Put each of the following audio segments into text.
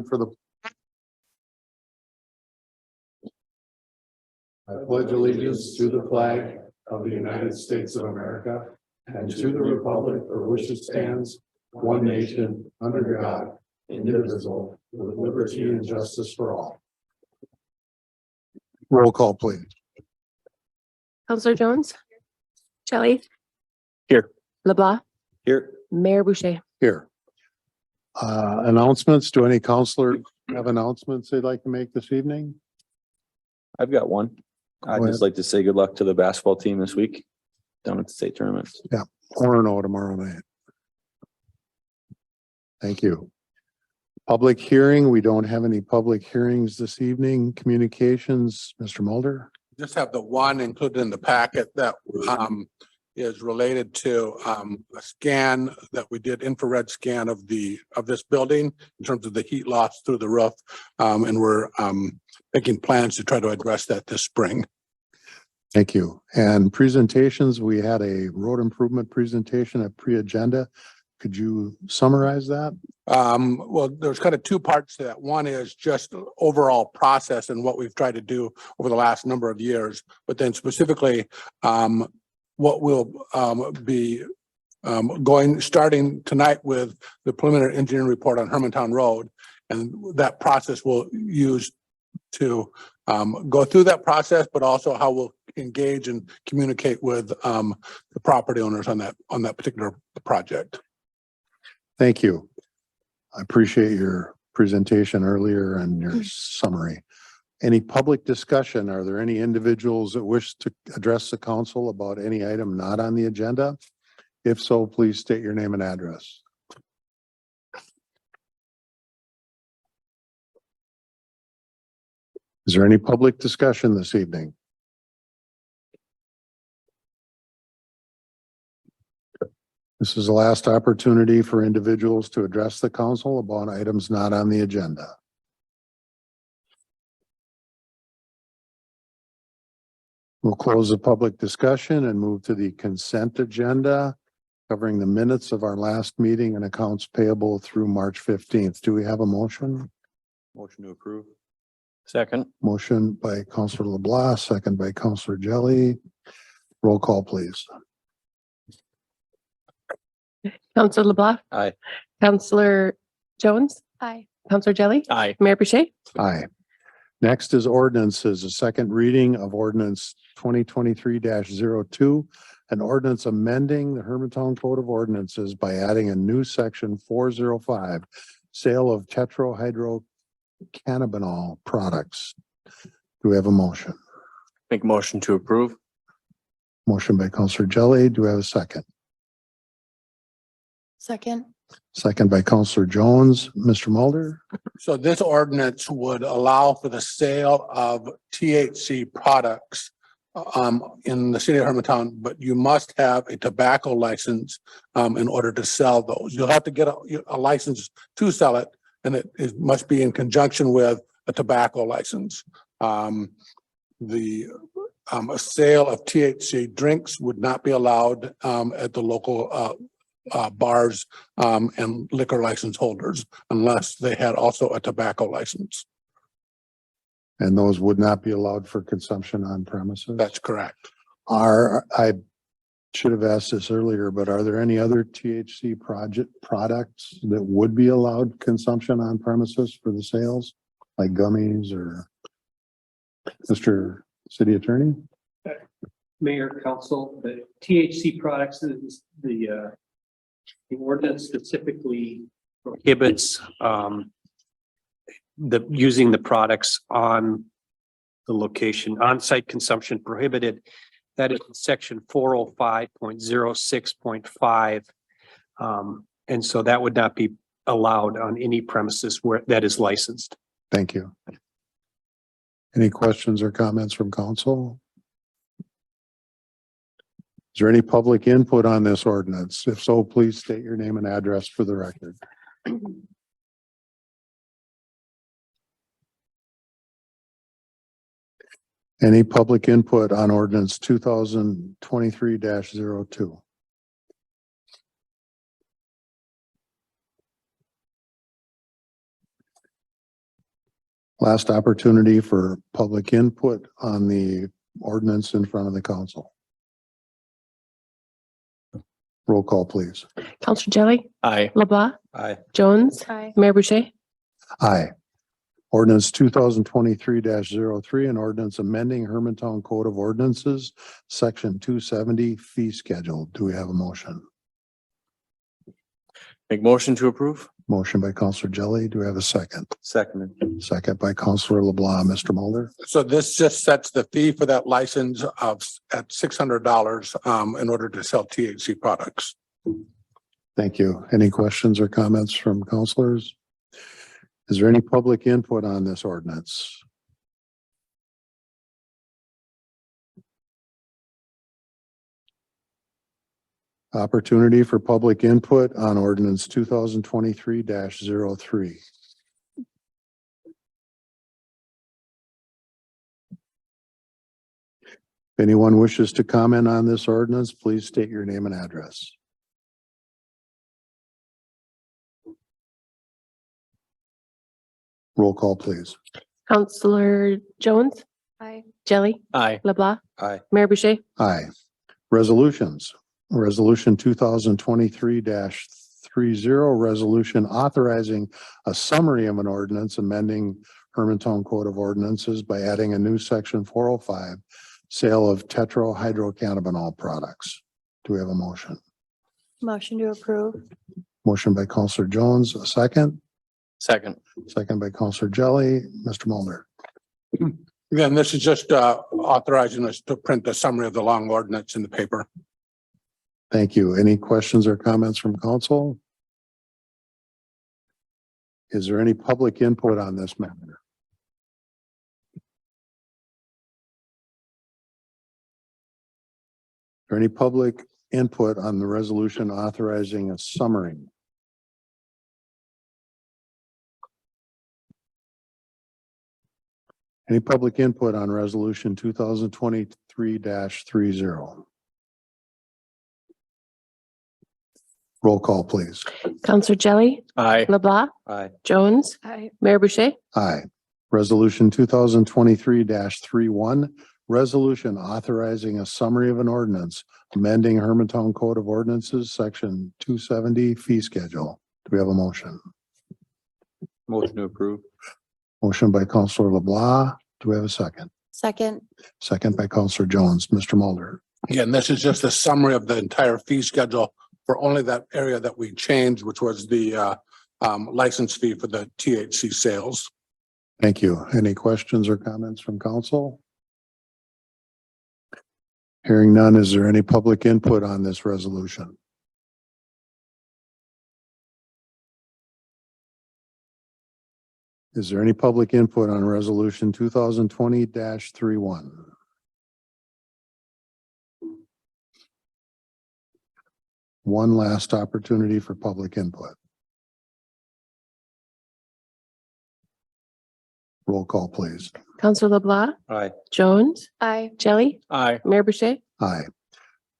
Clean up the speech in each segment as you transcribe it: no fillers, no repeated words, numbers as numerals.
for the. I pledge allegiance to the flag of the United States of America and to the republic for which it stands, one nation, under God, indivisible, with liberty and justice for all. Roll call, please. Counselor Jones, Shelley. Here. LeBlanc, Here. Mayor Boucher. Here. Announcements. Do any counselor have announcements they'd like to make this evening? I've got one. I'd just like to say good luck to the basketball team this week down at the state tournaments. Orono tomorrow night. Thank you. Public hearing. We don't have any public hearings this evening. Communications, Mr. Mulder. Just have the one included in the packet that is related to a scan that we did, infrared scan of this building in terms of the heat loss through the roof. And we're making plans to try to address that this spring. Thank you. And presentations, we had a road improvement presentation at pre-agenda. Could you summarize that? Well, there's kind of two parts to that. One is just overall process and what we've tried to do over the last number of years, but then specifically what we'll be starting tonight with the preliminary engineering report on Hermantown Road. And that process we'll use to go through that process, but also how we'll engage and communicate with the property owners on that particular project. Thank you. I appreciate your presentation earlier and your summary. Any public discussion? Are there any individuals that wish to address the council about any item not on the agenda? If so, please state your name and address. Is there any public discussion this evening? This is the last opportunity for individuals to address the council about items not on the agenda. We'll close the public discussion and move to the consent agenda covering the minutes of our last meeting and accounts payable through March 15th. Do we have a motion? Motion to approve. Second. Motion by Councilor LeBlanc, second by Councilor Jelly. Roll call, please. Counselor LeBlanc. Aye. Counselor Jones. Aye. Counselor Jelly. Aye. Mayor Boucher. Aye. Next is ordinances, a second reading of ordinance 2023-02, an ordinance amending the Hermantown Code of Ordinances by adding a new section 405, sale of tetrahydrocannabinol products. Do we have a motion? Make motion to approve. Motion by Councilor Jelly. Do we have a second? Second. Second by Councilor Jones. Mr. Mulder? So this ordinance would allow for the sale of THC products in the city of Hermantown, but you must have a tobacco license in order to sell those. You'll have to get a license to sell it, and it must be in conjunction with a tobacco license. The sale of THC drinks would not be allowed at the local bars and liquor license holders unless they had also a tobacco license. And those would not be allowed for consumption on premises? That's correct. I should have asked this earlier, but are there any other THC products that would be allowed consumption on premises for the sales, like gummies or Mr. City Attorney? Mayor, Council, the THC products is the ordinance specifically prohibits using the products on the location. On-site consumption prohibited. That is section 405.06.5. And so that would not be allowed on any premises where that is licensed. Thank you. Any questions or comments from council? Is there any public input on this ordinance? If so, please state your name and address for the record. Any public input on ordinance 2023-02? Last opportunity for public input on the ordinance in front of the council. Roll call, please. Counselor Jelly, Aye. LeBlanc, Aye. Jones, Mayor Boucher. Aye. Ordinance 2023-03, an ordinance amending Hermantown Code of Ordinances, section 270 fee schedule. Do we have a motion? Make motion to approve? Motion by Counselor Jelly. Do we have a second? Seconded. Second by Counselor LeBlanc. Mr. Mulder? So this just sets the fee for that license of at $600 in order to sell THC products. Thank you. Any questions or comments from counselors? Is there any public input on this ordinance? Opportunity for public input on ordinance 2023-03. If anyone wishes to comment on this ordinance, please state your name and address. Roll call, please. Counselor Jones. Jelly, Aye. LeBlanc, Aye. Mayor Boucher. Aye. Resolutions. Resolution 2023-30, resolution authorizing a summary of an ordinance amending Hermantown Code of Ordinances by adding a new section 405, sale of tetrahydrocannabinol products. Do we have a motion? Motion to approve. Motion by Counselor Jones, a second. Second. Second by Counselor Jelly. Mr. Mulder? Again, this is just authorizing us to print the summary of the long ordinance in the paper. Thank you. Any questions or comments from council? Is there any public input on this matter? Is there any public input on the resolution authorizing a summary? Any public input on resolution 2023-30? Roll call, please. Counselor Jelly, Aye. LeBlanc, Aye. Jones, Mayor Boucher. Aye. Resolution 2023-31, resolution authorizing a summary of an ordinance amending Hermantown Code of Ordinances, section 270 fee schedule. Do we have a motion? Motion to approve? Motion by Counselor LeBlanc. Do we have a second? Second. Second by Counselor Jones. Mr. Mulder? Again, this is just a summary of the entire fee schedule for only that area that we changed, which was the license fee for the THC sales. Thank you. Any questions or comments from council? Hearing none, is there any public input on this resolution? Is there any public input on resolution 2020-31? One last opportunity for public input. Roll call, please. Counselor LeBlanc, Aye. Jones, Aye. Jelly, Aye. Mayor Boucher. Aye.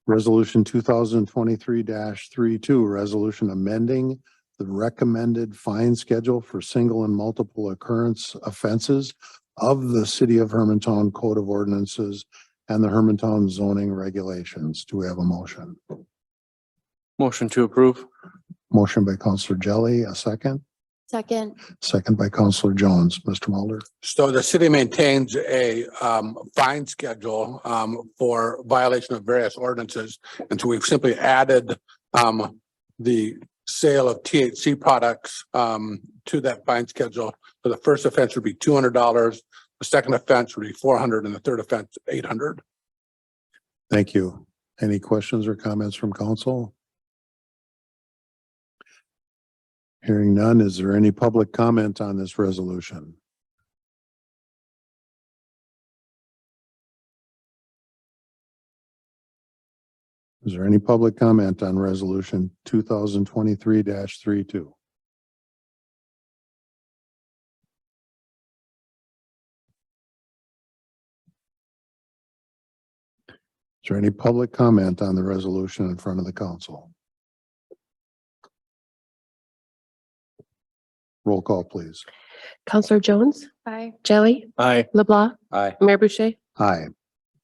Resolution 2023-32, resolution amending the recommended fine schedule for single and multiple occurrence offenses of the City of Hermantown Code of Ordinances and the Hermantown zoning regulations. Do we have a motion? Motion to approve? Motion by Counselor Jelly, a second. Second. Second by Counselor Jones. Mr. Mulder? So the city maintains a fine schedule for violation of various ordinances. And so we've simply added the sale of THC products to that fine schedule. So the first offense would be $200, the second offense would be $400, and the third offense $800. Thank you. Any questions or comments from council? Hearing none, is there any public comment on this resolution? Is there any public comment on resolution 2023-32? Is there any public comment on the resolution in front of the council? Roll call, please. Counselor Jones, Aye. Jelly, Aye. LeBlanc, Aye. Mayor Boucher. Aye.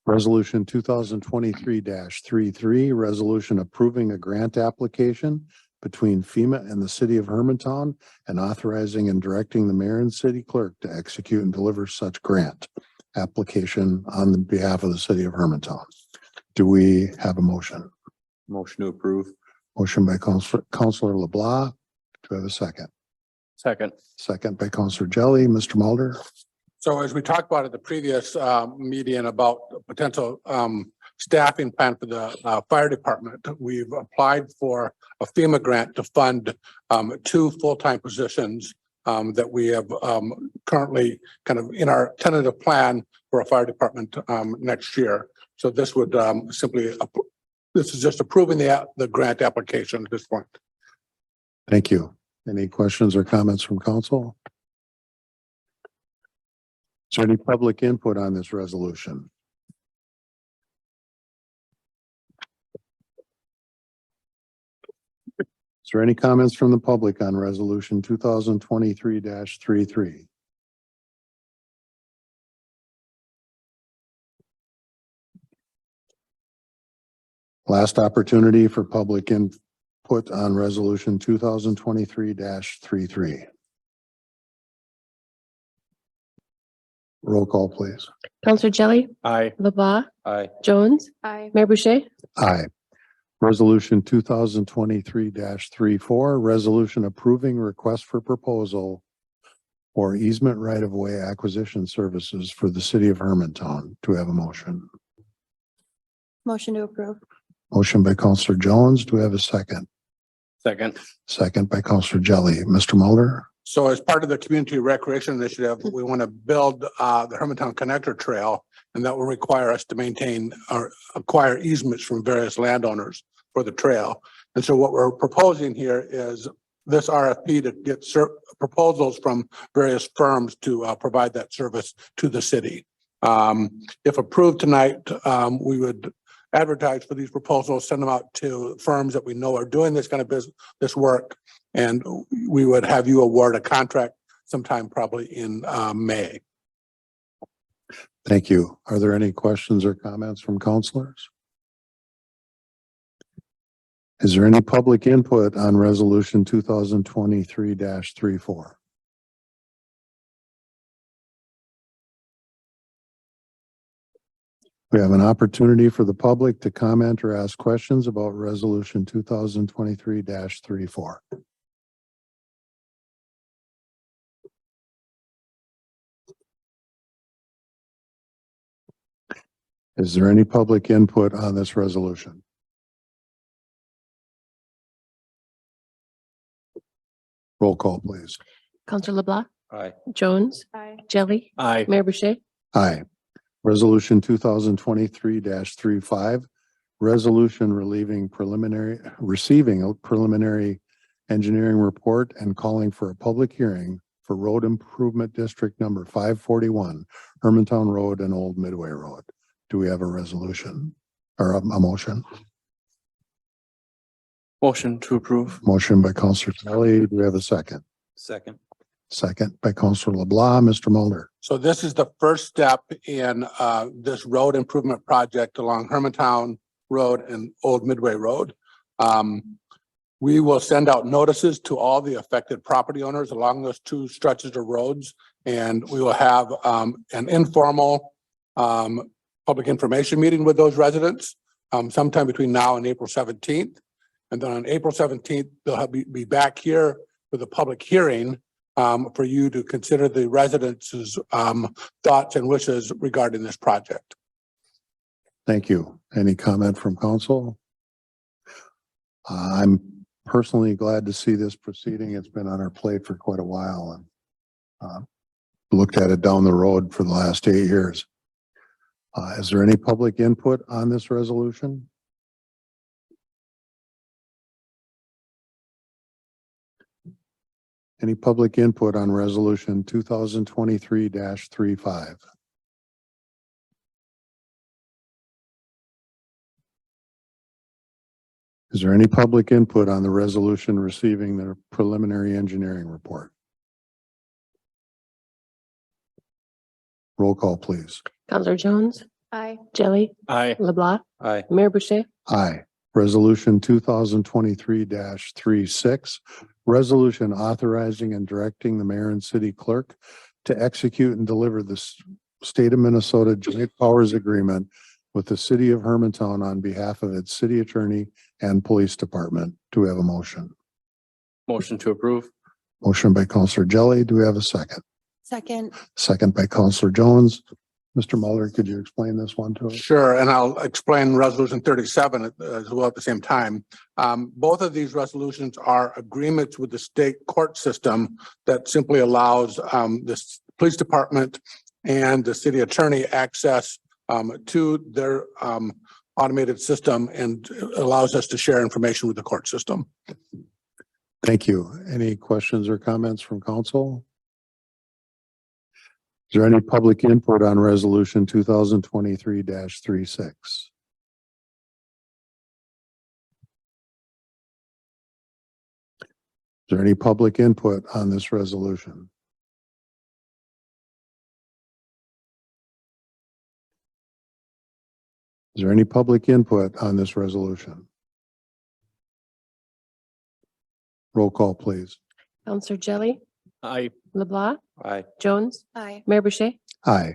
Resolution 2023-33, resolution approving a grant application between FEMA and the city of Hermantown and authorizing and directing the mayor and city clerk to execute and deliver such grant application on the behalf of the city of Hermantown. Do we have a motion? Motion to approve. Motion by Counselor LeBlanc. Do we have a second? Second. Second by Counselor Jelly. Mr. Mulder? So as we talked about at the previous meeting about the potential staffing plan for the fire department, we've applied for a FEMA grant to fund 2 full-time positions that we have currently kind of in our tentative plan for a fire department next year. So this would this is just approving the grant application at this point. Thank you. Any questions or comments from council? Is there any public input on this resolution? Is there any comments from the public on resolution 2023-33? Last opportunity for public input on resolution 2023-33. Roll call, please. Counselor Jelly, Aye. LeBlanc, Aye. Jones, Aye. Mayor Boucher. Aye. Resolution 2023-34, resolution approving request for proposal for easement right-of-way acquisition services for the city of Hermantown. Do we have a motion? Motion to approve. Motion by Counselor Jones. Do we have a second? Second. Second by Counselor Jelly. Mr. Mulder? So as part of the community recreation initiative, we want to build the Hermantown Connector Trail, and that will require us to maintain or acquire easements from various landowners for the trail. And so what we're proposing here is this RFP to get proposals from various firms to provide that service to the city. If approved tonight, we would advertise for these proposals, send them out to firms that we know are doing this kind of this work, and we would have you award a contract sometime probably in May. Thank you. Are there any questions or comments from councilors? Is there any public input on resolution 2023-34? We have an opportunity for the public to comment or ask questions about resolution 2023-34. Is there any public input on this resolution? Roll call, please. Counselor LeBlanc, Aye. Jones, Aye. Jelly, Aye. Mayor Boucher. Aye. Resolution 2023-35, resolution receiving a preliminary engineering report and calling for a public hearing for road improvement district number 541, Hermantown Road and Old Midway Road. Do we have a resolution or a motion? Motion to approve. Motion by Counselor Kelly. Do we have a second? Second. Second by Counselor LeBlanc. Mr. Mulder? So this is the first step in this road improvement project along Hermantown Road and Old Midway Road. We will send out notices to all the affected property owners along those 2 stretches of roads, and we will have an informal public information meeting with those residents sometime between now and April 17th. And then on April 17th, they'll be back here for the public hearing for you to consider the residents' thoughts and wishes regarding this project. Thank you. Any comment from council? I'm personally glad to see this proceeding. It's been on our plate for quite a while and looked at it down the road for the last 8 years. Is there any public input on this resolution? Any public input on resolution 2023-35? Is there any public input on the resolution receiving the preliminary engineering report? Roll call, please. Counselor Jones, Aye. Jelly, Aye. LeBlanc, Aye. Mayor Boucher, Aye. Resolution 2023-36, resolution authorizing and directing the mayor and city clerk to execute and deliver the state of Minnesota joint powers agreement with the city of Hermantown on behalf of its city attorney and police department. Do we have a motion? Motion to approve. Motion by Counselor Jelly. Do we have a second? Second. Second by Counselor Jones. Mr. Mulder, could you explain this one to us? Sure, and I'll explain resolution 37 as well at the same time. Both of these resolutions are agreements with the state court system that simply allows the police department and the city attorney access to their automated system and allows us to share information with the court system. Thank you. Any questions or comments from council? Is there any public input on resolution 2023-36? Is there any public input on this resolution? Is there any public input on this resolution? Roll call, please. Counselor Jelly, Aye. LeBlanc, Aye. Jones, Aye. Mayor Boucher, Aye.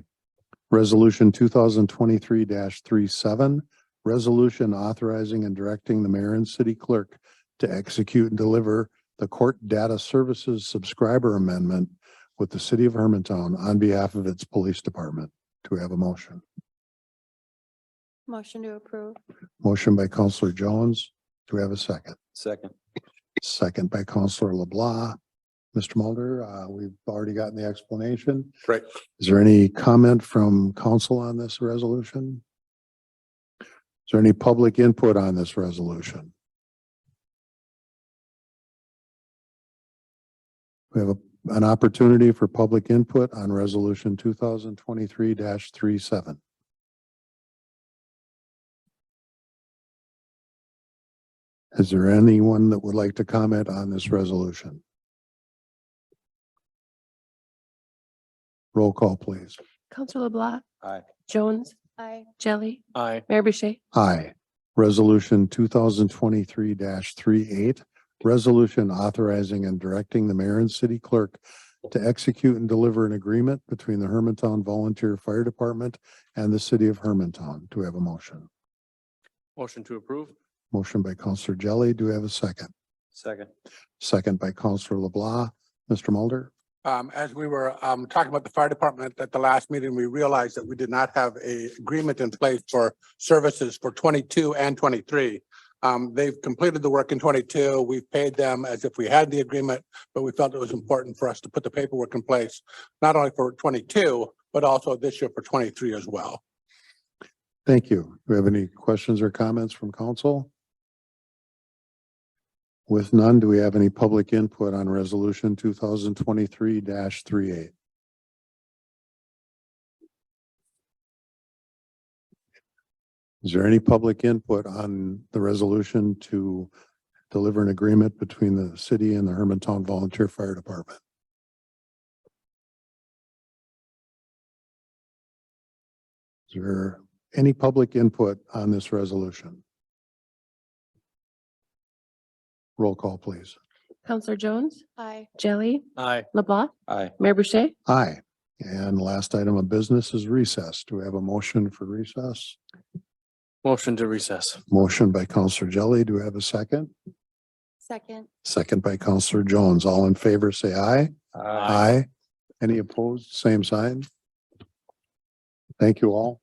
Resolution 2023-37, resolution authorizing and directing the mayor and city clerk to execute and deliver the court data services subscriber amendment with the city of Hermantown on behalf of its police department. Do we have a motion? Motion to approve. Motion by Counselor Jones. Do we have a second? Second. Second by Counselor LeBlanc. Mr. Mulder, we've already gotten the explanation. Right. Is there any comment from council on this resolution? Is there any public input on this resolution? We have an opportunity for public input on resolution 2023-37. Is there anyone that would like to comment on this resolution? Roll call, please. Counselor LeBlanc, Aye. Jones, Aye. Jelly, Aye. Mayor Boucher, Aye. Resolution 2023-38, resolution authorizing and directing the mayor and city clerk to execute and deliver an agreement between the Hermantown Volunteer Fire Department and the city of Hermantown. Do we have a motion? Motion to approve. Motion by Counselor Jelly. Do we have a second? Second. Second by Counselor LeBlanc. Mr. Mulder? As we were talking about the fire department at the last meeting, we realized that we did not have a agreement in place for services for 22 and 23. They've completed the work in 22. We've paid them as if we had the agreement, but we felt it was important for us to put the paperwork in place, not only for 22, but also this year for 23 as well. Thank you. Do we have any questions or comments from council? With none, do we have any public input on resolution 2023-38? Is there any public input on the resolution to deliver an agreement between the city and the Hermantown Volunteer Fire Department? Is there any public input on this resolution? Roll call, please. Counselor Jones, Aye. Jelly, Aye. LeBlanc, Aye. Mayor Boucher, Aye. And last item of business is recess. Do we have a motion for recess? Motion to recess. Motion by Counselor Jelly. Do we have a second? Second. Second by Counselor Jones. All in favor, say aye. Aye. Any opposed? Same sign. Thank you all.